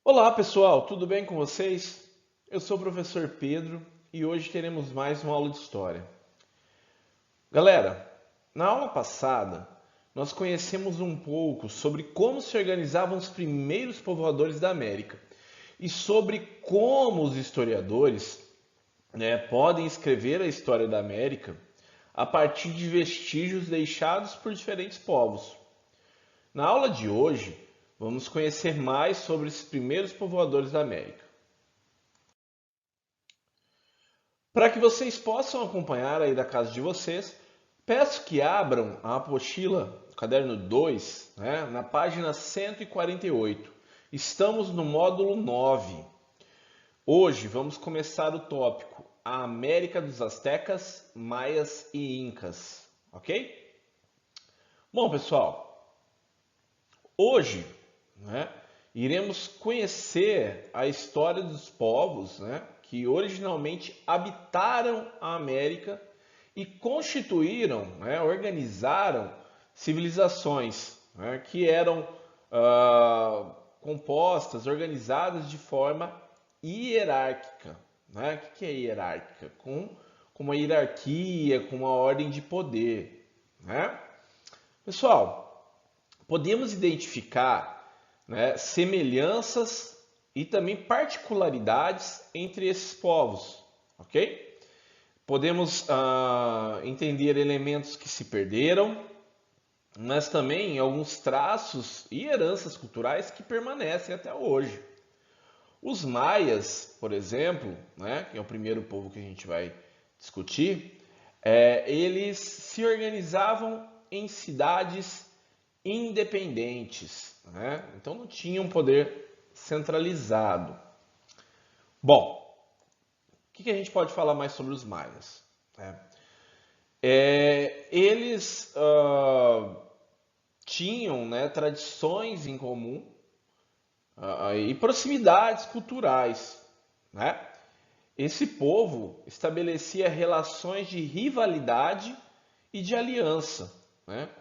Olá pessoal, tudo bem com vocês? Eu sou o professor Pedro e hoje teremos mais uma aula de história. Galera, na aula passada nós conhecemos um pouco sobre como se organizavam os primeiros povoadores da América e sobre como os historiadores, podem escrever a história da América a partir de vestígios deixados por diferentes povos. Na aula de hoje, vamos conhecer mais sobre esses primeiros povoadores da América. Para que vocês possam acompanhar aí da casa de vocês, peço que abram a apostila, caderno 2, na página 148. Estamos no módulo 9. Hoje vamos começar o tópico A América dos Aztecas, Maias e Incas, ok? Bom, pessoal, hoje, iremos conhecer a história dos povos, que originalmente habitaram a América e constituíram, organizaram civilizações, que eram compostas, organizadas de forma hierárquica. O que é hierárquica? Com uma hierarquia, com uma ordem de poder. Pessoal, podemos identificar, semelhanças e também particularidades entre esses povos, ok? Podemos entender elementos que se perderam, mas também alguns traços e heranças culturais que permanecem até hoje. Os maias, por exemplo, que é o primeiro povo que a gente vai discutir, eles se organizavam em cidades independentes, então não tinham poder centralizado. Bom, o que a gente pode falar mais sobre os maias? Eles tinham, tradições em comum e proximidades culturais. Esse povo estabelecia relações de rivalidade e de aliança,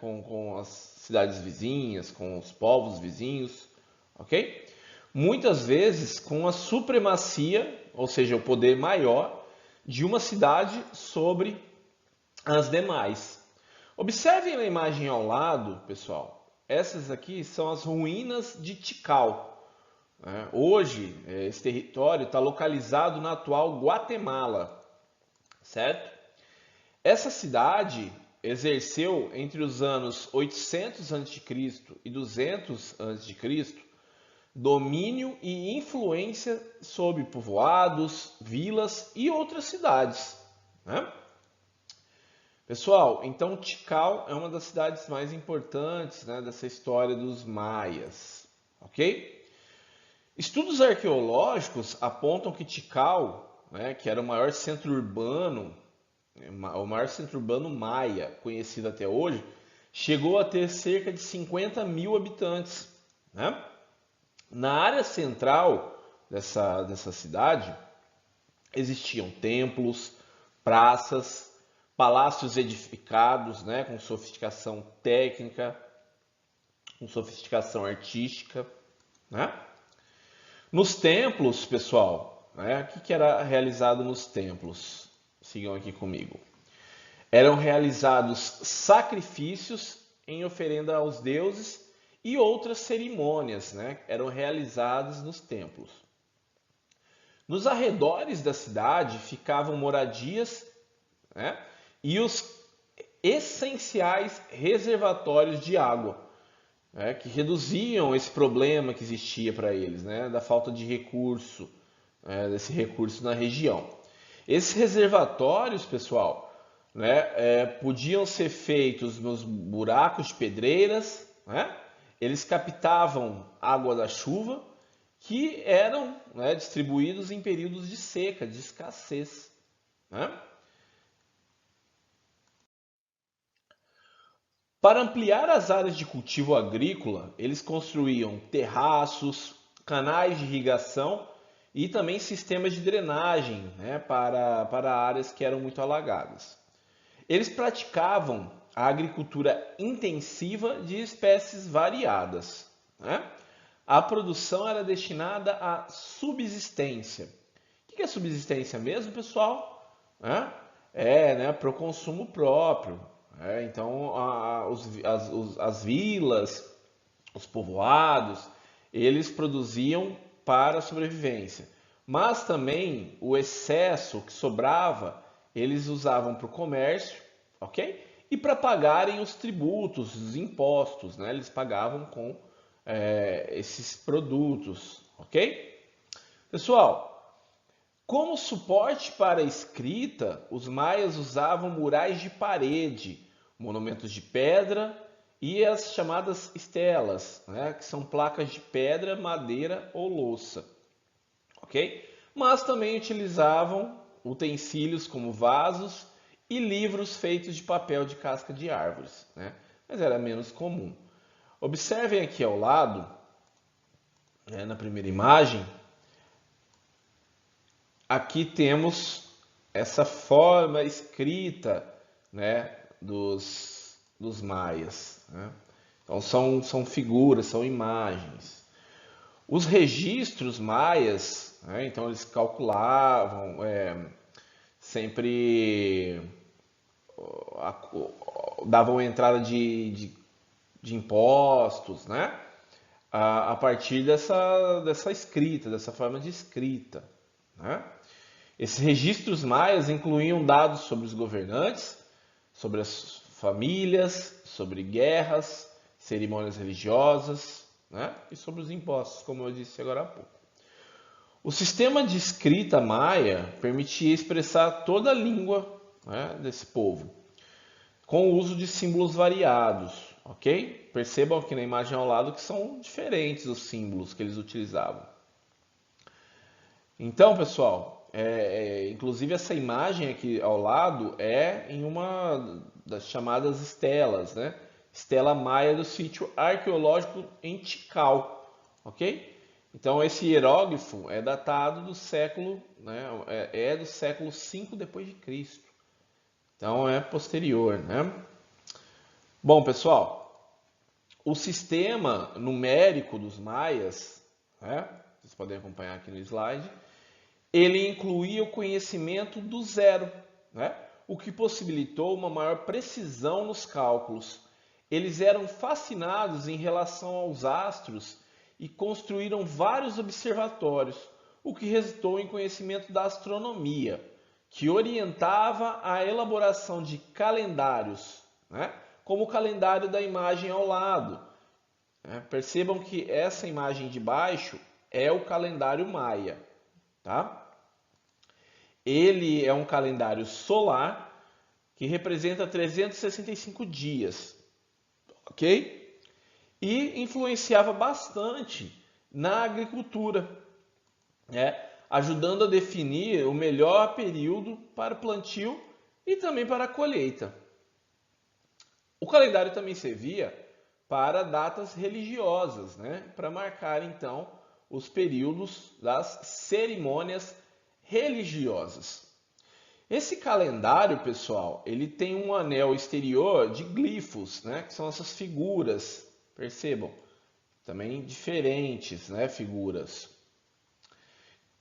com as cidades vizinhas, com os povos vizinhos, ok? Muitas vezes com a supremacia, ou seja, o poder maior de uma cidade sobre as demais. Observem a imagem ao lado, pessoal. Essas aqui são as ruínas de Tikal. Hoje, esse território está localizado na atual Guatemala, certo? Essa cidade exerceu entre os anos 800 a.C. e 200 a.C. domínio e influência sobre povoados, vilas e outras cidades. Pessoal, então Tikal é uma das cidades mais importantes, dessa história dos maias, ok? Estudos arqueológicos apontam que Tikal, que era o maior centro urbano maia conhecido até hoje, chegou a ter cerca de 50 mil habitantes. Na área central dessa cidade existiam templos, praças, palácios edificados, com sofisticação técnica, com sofisticação artística. Nos templos, pessoal, o que era realizado nos templos? Sigam aqui comigo. Eram realizados sacrifícios em oferenda aos deuses e outras cerimônias, eram realizadas nos templos. Nos arredores da cidade ficavam moradias, e os essenciais reservatórios de água, que reduziam esse problema que existia para eles, da falta de recurso, desse recurso na região. Esses reservatórios, pessoal, podiam ser feitos nos buracos de pedreiras, eles captavam água da chuva, que eram distribuídos em períodos de seca, de escassez. Para ampliar as áreas de cultivo agrícola, eles construíam terraços, canais de irrigação e também sistemas de drenagem, para áreas que eram muito alagadas. Eles praticavam a agricultura intensiva de espécies variadas. a produção era destinada à subsistência. O que é subsistência mesmo, pessoal? Né, para o consumo próprio. Então, as vilas, os povoados, eles produziam para a sobrevivência. Mas também o excesso que sobrava, eles usavam para o comércio, ok? E para pagarem os tributos, os impostos, né? Eles pagavam com esses produtos, ok? Pessoal, como suporte para a escrita, os maias usavam murais de parede, monumentos de pedra e as chamadas estelas, né? Que são placas de pedra, madeira ou louça, ok? Mas também utilizavam utensílios como vasos e livros feitos de papel de casca de árvores, né? Mas era menos comum. Observem aqui ao lado, né, na primeira imagem, aqui temos essa forma escrita, né, dos maias, né? Então são figuras, são imagens. Os registros maias, né, então eles calculavam sempre davam entrada de impostos, né? A partir dessa escrita, dessa forma de escrita, né? Esses registros maias incluíam dados sobre os governantes, sobre as famílias, sobre guerras, cerimônias religiosas, né? E sobre os impostos, como eu disse agora há pouco. O sistema de escrita maia permitia expressar toda a língua, né, desse povo, com o uso de símbolos variados, ok? Percebam aqui na imagem ao lado que são diferentes os símbolos que eles utilizavam. Então, pessoal, inclusive essa imagem aqui ao lado é em uma das chamadas estelas, né? Estela maia do sítio arqueológico em Tikal, ok? Então esse hieróglifo é datado do século, né? Do século V depois de Cristo. Então é posterior, né? Bom, pessoal, o sistema numérico dos maias, né? Vocês podem acompanhar aqui no slide. Ele incluía o conhecimento do zero, né? O que possibilitou uma maior precisão nos cálculos. Eles eram fascinados em relação aos astros e construíram vários observatórios, o que resultou em conhecimento da astronomia, que orientava a elaboração de calendários, né? Como o calendário da imagem ao lado. Percebam que essa imagem de baixo é o calendário maia, tá? Ele é um calendário solar que representa 365 dias, ok? E influenciava bastante na agricultura, né? Ajudando a definir o melhor período para o plantio e também para a colheita. O calendário também servia para datas religiosas, né? Para marcar então os períodos das cerimônias religiosas. Esse calendário, pessoal, ele tem um anel exterior de glifos, né? Que são essas figuras, percebam, também diferentes, né? Figuras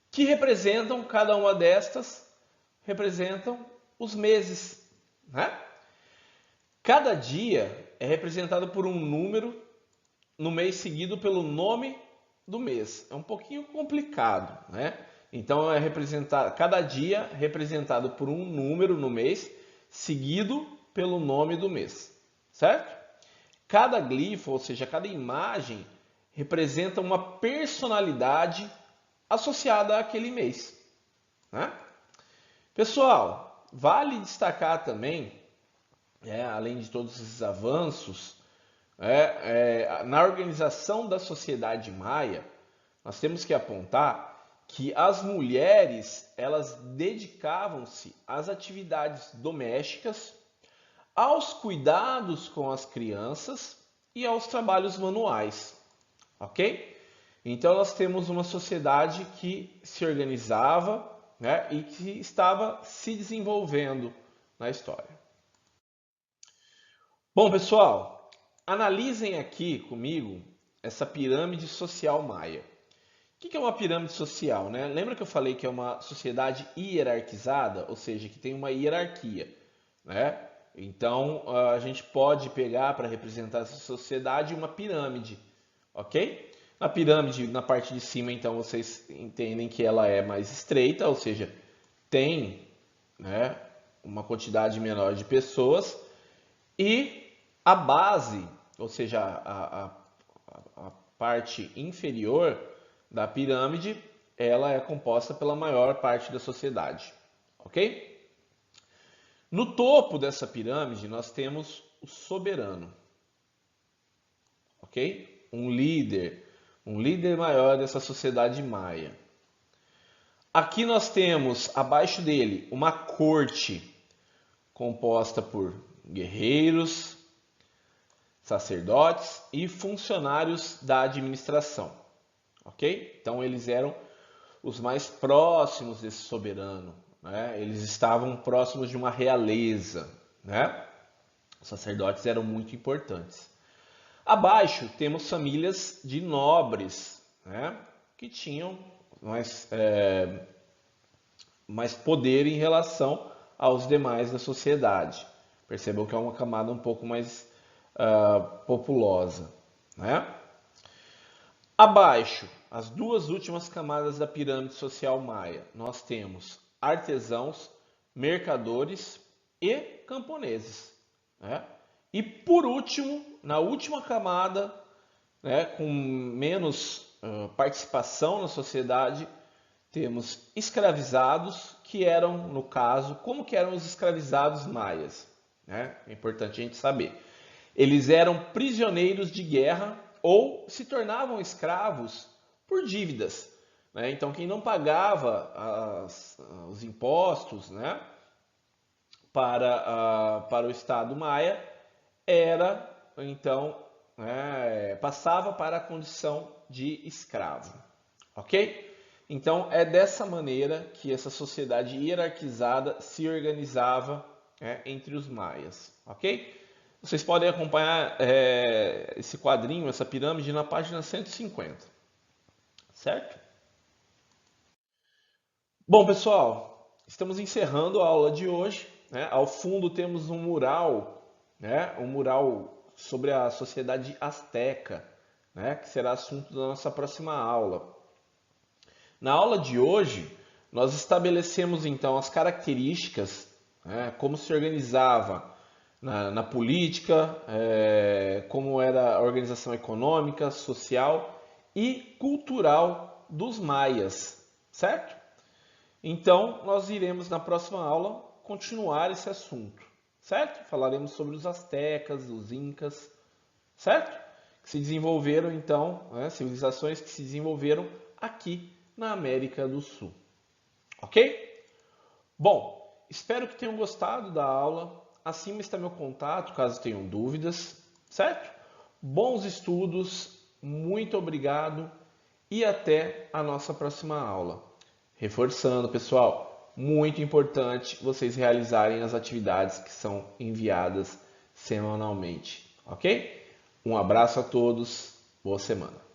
que representam, cada uma destas representam os meses, né? Cada dia é representado por um número no mês seguido pelo nome do mês. É um pouquinho complicado, né? Então é representado cada dia representado por um número no mês seguido pelo nome do mês, certo? Cada glifo, ou seja, cada imagem representa uma personalidade associada àquele mês, né? Pessoal, vale destacar também, além de todos esses avanços, na organização da sociedade maia, nós temos que apontar que as mulheres, elas dedicavam-se às atividades domésticas, aos cuidados com as crianças e aos trabalhos manuais, ok? Então nós temos uma sociedade que se organizava, né, e que estava se desenvolvendo na história. Bom, pessoal, analisem aqui comigo essa pirâmide social maia. O que é uma pirâmide social, né? Lembra que eu falei que é uma sociedade hierarquizada, ou seja, que tem uma hierarquia, né? Então, a gente pode pegar para representar essa sociedade uma pirâmide, ok? Na pirâmide, na parte de cima, então, vocês entendem que ela é mais estreita, ou seja, tem, né, uma quantidade menor de pessoas, e a base, ou seja, a parte inferior da pirâmide, ela é composta pela maior parte da sociedade, ok? No topo dessa pirâmide, nós temos o soberano, ok? Um líder maior dessa sociedade maia. Aqui nós temos, abaixo dele, uma corte composta por guerreiros, sacerdotes e funcionários da administração, ok? Então eles eram os mais próximos desse soberano, né? Eles estavam próximos de uma realeza, né? Os sacerdotes eram muito importantes. Abaixo temos famílias de nobres, né? Que tinham mais poder em relação aos demais da sociedade. Percebam que é uma camada um pouco mais populosa, né? Abaixo, as duas últimas camadas da pirâmide social maia, nós temos artesãos, mercadores e camponeses, né? E por último, na última camada, né, com menos participação na sociedade, temos escravizados, que eram, no caso, como que eram os escravizados maias, né? É importante a gente saber. Eles eram prisioneiros de guerra ou se tornavam escravos por dívidas, né? Então, quem não pagava os impostos, né, para o Estado maia era, então, passava para a condição de escravo, ok? Então, é dessa maneira que essa sociedade hierarquizada se organizava, entre os maias, ok? Vocês podem acompanhar esse quadrinho, essa pirâmide, na página 150, certo? Bom, pessoal, estamos encerrando a aula de hoje, né? Ao fundo temos um mural, né? Um mural sobre a sociedade asteca, né? Que será assunto da nossa próxima aula. Na aula de hoje, nós estabelecemos então as características, né? Como se organizava na política, como era a organização econômica, social e cultural dos maias, certo? Então, nós iremos na próxima aula continuar esse assunto, certo? Falaremos sobre os astecas, os incas, certo? Que se desenvolveram então, civilizações que se desenvolveram aqui na América do Sul, ok? Bom, espero que tenham gostado da aula. Acima está meu contato, caso tenham dúvidas, certo? Bons estudos, muito obrigado e até a nossa próxima aula. Reforçando, pessoal, muito importante vocês realizarem as atividades que são enviadas semanalmente, ok? Um abraço a todos, boa semana.